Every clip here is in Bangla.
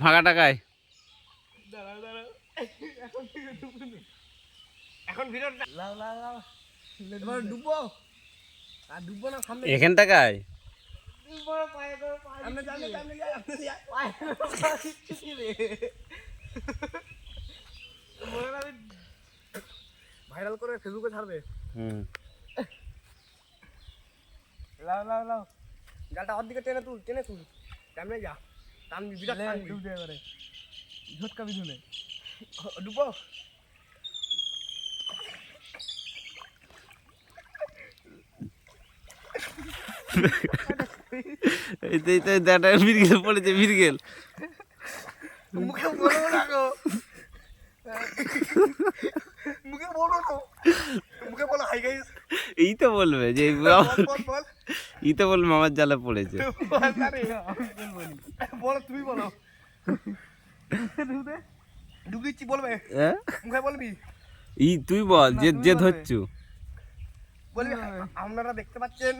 ফাঁকা টাকায় এখন ভিডিও ডুবো আর ডুবো না সামনে এখান টাকায় ভাইরাল করে ফেসবুকে ছাড়বে। জালটা ওর দিকে টেনে তুল সামনে যা টানবি বিরাট টানবি ডুব দে এবারে ঝটকা বিধুনে ডুবো মিরগেল পড়েছে মিরগেল মুখে বলো না গো মুখে বলো না মুখে বলো হাই গাইস এই তো বলবে যে বল এই তো বলবে আমার জালে পড়েছে বলো তুমি বলো ডুব দিচ্ছি বলবে মুখে বলবি এই তুই বল যে ধরছু বলবি আপনারা দেখতে পাচ্ছেন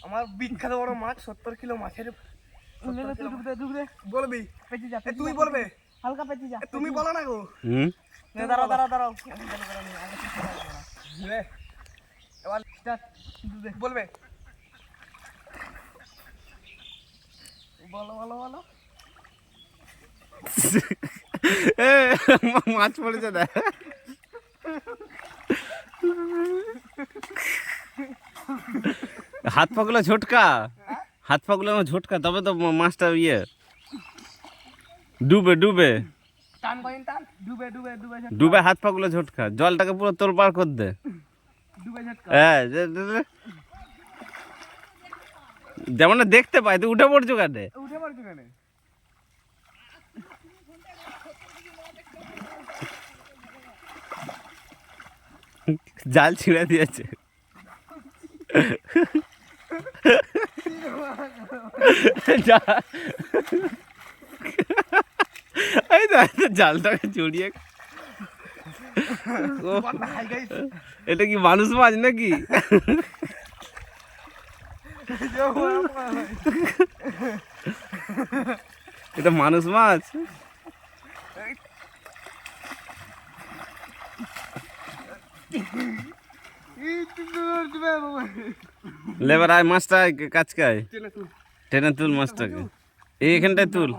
আমার বিখ্যাত বড় মাছ 70 কিলো মাছের বলবি তুই বলবে হালকা পেঁচে যা তুমি বলো না গো দাঁড়াও এবার স্টার্ট বলবে বলো মাছ পড়েছে না হাত পাগুলো ঝটকা ঝটকা তবে তো মাছটা ইয়ে ডুবে টান ডুবে হাত পাগুলো ঝটকা জলটাকে পুরো তোলপাড় কর দে হ্যাঁ যেমন দেখতে পাই তুই উঠে পড়ছো কাটে জাল ছিঁড়ে দিয়েছে জালটাকে জড়িয়ে এটা কি মানুষ মাছ নাকি এটা মানুষ মাছ লেবার আয় মাছটা কাছকায় টেনে তুল মাছটাকে এইখানটায় তুল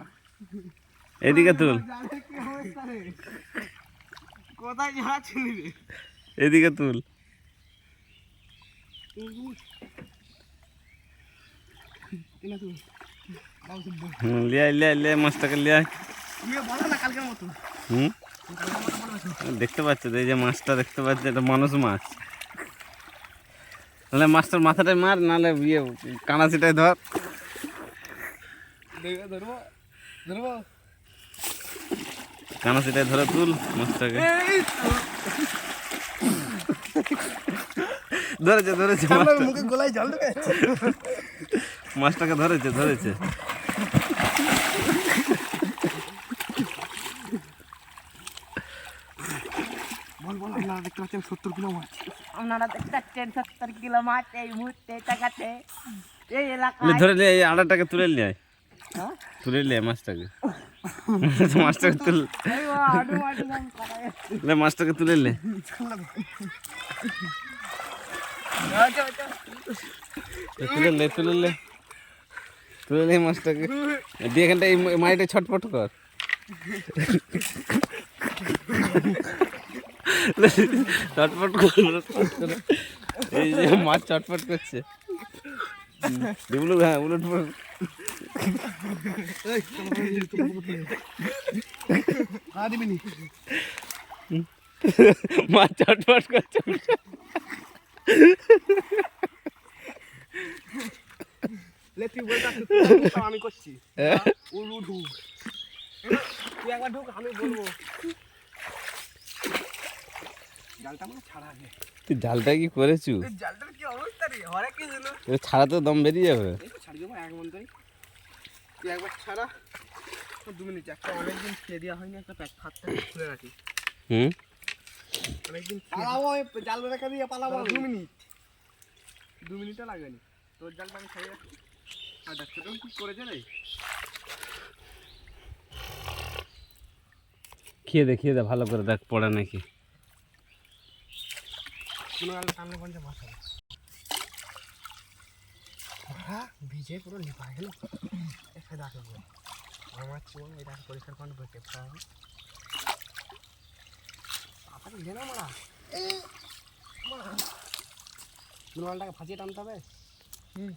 এদিকে তুল এদিকে তুল লিয়া মাছটাকে লিয়া দেখতে পাচ্ছ এই যে মাছটা দেখতে পাচ্ছ এটা মানুষ মাছ নাহলে মাছটার মাথাটাই মার নাহলে ইয়ে কানাচিটাই ধর কানাচিটাই ধরে তুল মাছটাকে ধরেছে মাছটাকে ধরেছে আপনারা দেখতে পাচ্ছেন 70 কিলো মাছ আপনারা দেখতে পাচ্ছেন 70 কিলো মাছ এই মুহূর্তে টাকাতে এই এলাকায় ধরে নে এই আড়াটাকে তুলে নিয়ে তুলে নিয়ে মাছটাকে তুল মাছটাকে তুলে নে তুলে নে মাছটাকে দিয়ে এখানটা এই মাটিটা ছটফট কর চটপট করে এই যে মাছ চটপট করছে উলট মাছ চটপট করছে আমি করছি তুই একবার ঢুক আমি বলবো জালটা মানে ছাড়া আগে তুই জালটা কি করেছু জালটার কি অবস্থা রে হরে কি দিল ছাড়া তো দম বেরিয়ে যাবে ছাড়ি দেবো এক মন্তই তুই একবার ছাড়া 2 মিনিট একটা অনেকদিন খেয়ে দেওয়া হয়নি একটা প্যাক খাতটা খুলে রাখি অনেকদিন পালাবো, জাল রেখে দিয়ে পালাবো 2 মিনিটও লাগেনি। তোর জালটা আমি খাইয়ে রাখি। আর দেখছো তুমি কি করেছে রে? খেয়ে দে ভালো করে দেখ পড়ে নাকি। কোনো গালে টানলে পঞ্চে মাছ হবে। হ্যাঁ ভিজে পুরো লিপা গেল। এসে দেখো আমার চুন এটা পরিষ্কার করে বসে খাওয়া তাড়াতাড়ি লে না মারা। কোনো গালটাকে ফাঁচিয়ে টানতে হবে।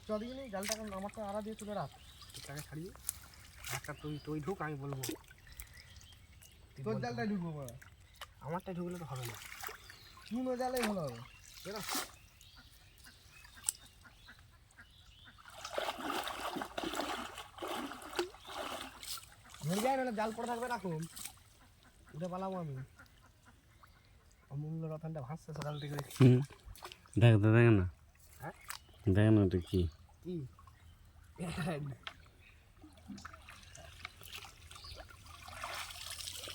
চলি নেই জালটাকে আমারটা আড়া দিয়ে তুলে রাখ। তাকে ছাড়িয়ে একটা তুই ঢুক, আমি বলবো। তোর জালটাই ঢুকবো মারা, আমারটাই ঢুকলে তো হবে না। চুনো জালেই ভালো হবে। ধরে যায় না, জাল পড়ে থাকবে, রাখুন উঠে পালাবো আমি। অমূল্য রতনটা ভাসছে সকাল থেকে দেখি। দেখ না, হ্যাঁ দেখ না ওটা কি কি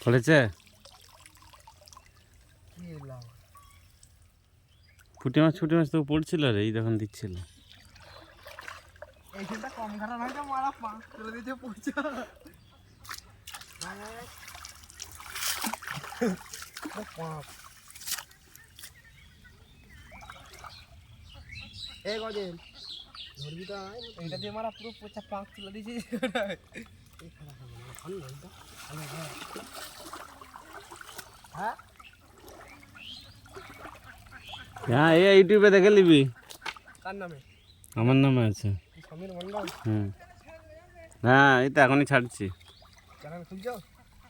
পড়েছে। কি লাভ? ফুটি মাছ তো পড়ছিল রে, এই যখন দিচ্ছিল। এইখানটা কম ঘাটা নয় তো মারা পাঁচ তুলে দিতে পড়ছে। এই গজেন ধরবি তো, এইটা দিয়ে মারা পুরো পোচা পাঁচ তুলে দিয়েছি। হ্যাঁ হ্যাঁ এই ইউটিউবে দেখে নিবি, কার নামে? আমার নামে আছে। সমীর মন্ডল হ্যাঁ এই তো এখনই ছাড়ছি। চ্যানেল খুলছো?